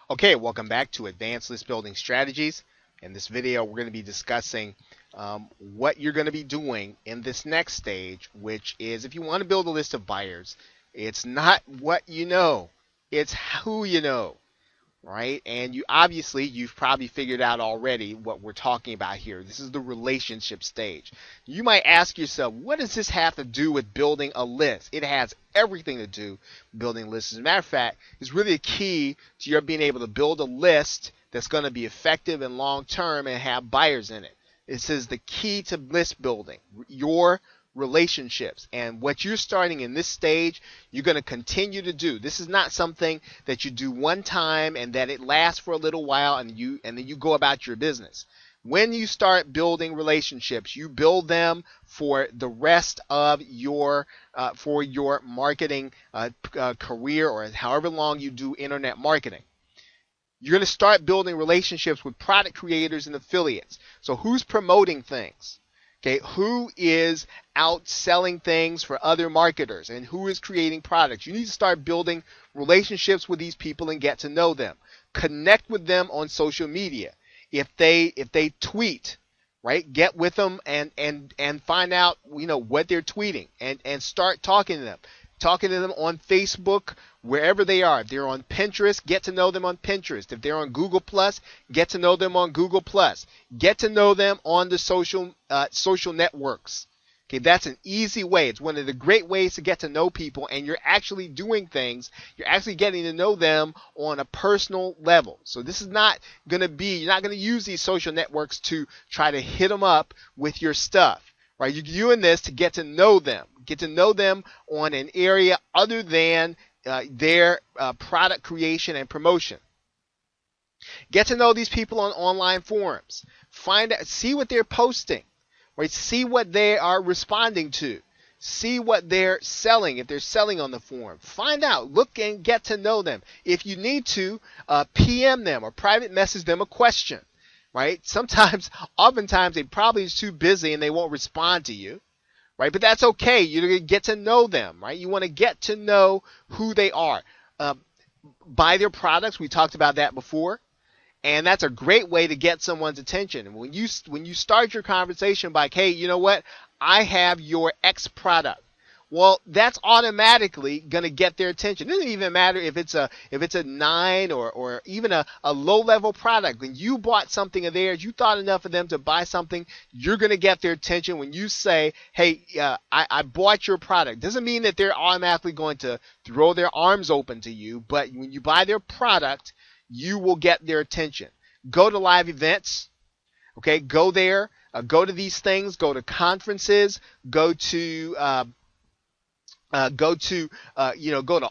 Okay, welcome back to Advanced List Building Strategies. In this video, we're going to be discussing what you're going to be doing in this next stage, which is if you want to build a list of buyers, it's not what you know, it's who you know, right? And you've probably figured out already what we're talking about here. This is the relationship stage. You might ask yourself, what does this have to do with building a list? It has everything to do with building lists. As a matter of fact, it's really a key to your being able to build a list that's going to be effective and long term and have buyers in it. This is the key to list building, your relationships. And what you're starting in this stage, you're going to continue to do. This is not something that you do one time and that it lasts for a little while and then you go about your business. When you start building relationships, you build them for the rest of your marketing career, or however long you do internet marketing. You're going to start building relationships with product creators and affiliates. So who's promoting things? Okay, who is out selling things for other marketers and who is creating products? You need to start building relationships with these people and get to know them. Connect with them on social media. If they tweet, right, get with them and find out, what they're tweeting and start talking to them. Talking to them on Facebook, wherever they are. If they're on Pinterest, get to know them on Pinterest. If they're on Google Plus, get to know them on Google Plus. Get to know them on the social networks. Okay, that's an easy way. It's one of the great ways to get to know people, and you're actually doing things. You're actually getting to know them on a personal level. So this is not going to be, you're not going to use these social networks to try to hit them up with your stuff. Right, you're doing this to get to know them on an area other than their product creation and promotion. Get to know these people on online forums. Find out, see what they're posting, right? See what they are responding to. See what they're selling, if they're selling on the forum. Find out, look and get to know them. If you need to, PM them or private message them a question. Right? Oftentimes they probably is too busy and they won't respond to you, right? But that's okay. You're going to get to know them, right? You want to get to know who they are. Buy their products. We talked about that before. And that's a great way to get someone's attention. And when you start your conversation by, hey, you know what? I have your X product. Well, that's automatically going to get their attention. It doesn't even matter if it's a 9 or even a low-level product. When you bought something of theirs, you thought enough of them to buy something, you're going to get their attention when you say, hey, I bought your product. Doesn't mean that they're automatically going to throw their arms open to you, but when you buy their product, you will get their attention. Go to live events. Okay, go there. Go to these things. Go to conferences. Go to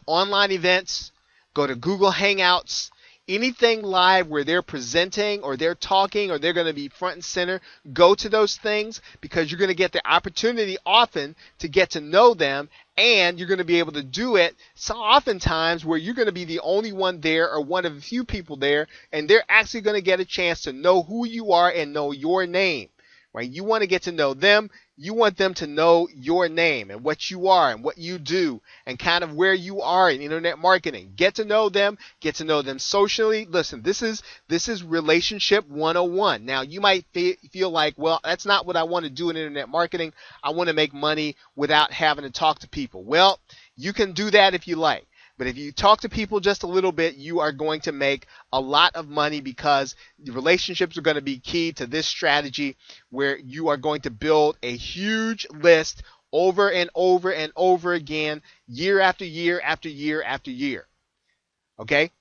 online events, go to Google Hangouts, anything live where they're presenting or they're talking or they're going to be front and center. Go to those things because you're going to get the opportunity often to get to know them, and you're going to be able to do it so oftentimes where you're going to be the only one there or one of a few people there, and they're actually going to get a chance to know who you are and know your name. Right? You want to get to know them. You want them to know your name and what you are and what you do and kind of where you are in internet marketing. Get to know them socially. Listen, this is relationship 101. Now, you might feel like, well, that's not what I want to do in internet marketing. I want to make money without having to talk to people. Well, you can do that if you like. But if you talk to people just a little bit, you are going to make a lot of money because the relationships are going to be key to this strategy where you are going to build a huge list over and over and over again, year after year after year after year. Okay?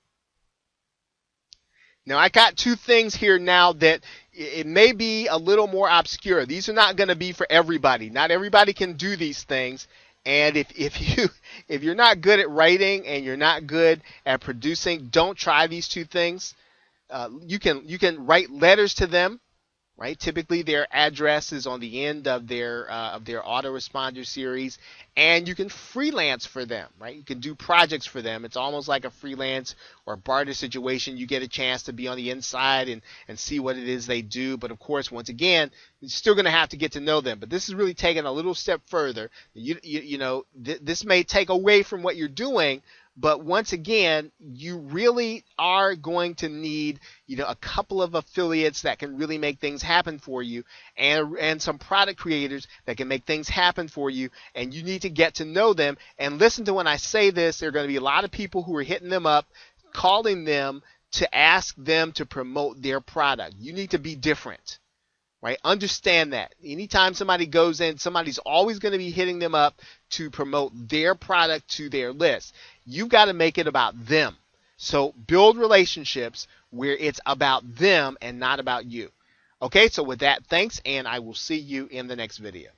Now, I got two things here now that it may be a little more obscure. These are not going to be for everybody. Not everybody can do these things. And if you're not good at writing and you're not good at producing, don't try these two things. You can write letters to them, right? Typically, their address is on the end of their autoresponder series, and you can freelance for them, right? You can do projects for them. It's almost like a freelance or barter situation. You get a chance to be on the inside and see what it is they do. But of course, once again, you're still going to have to get to know them. But this is really taking a little step further. This may take away from what you're doing, But once again, you really are going to need, a couple of affiliates that can really make things happen for you, and some product creators that can make things happen for you. And you need to get to know them and listen to when I say this. There are going to be a lot of people who are hitting them up, calling them to ask them to promote their product. You need to be different. Right? Understand that. Anytime somebody goes in, somebody's always going to be hitting them up to promote their product to their list. You've got to make it about them. So build relationships where it's about them and not about you. Okay, so with that, thanks, and I will see you in the next video.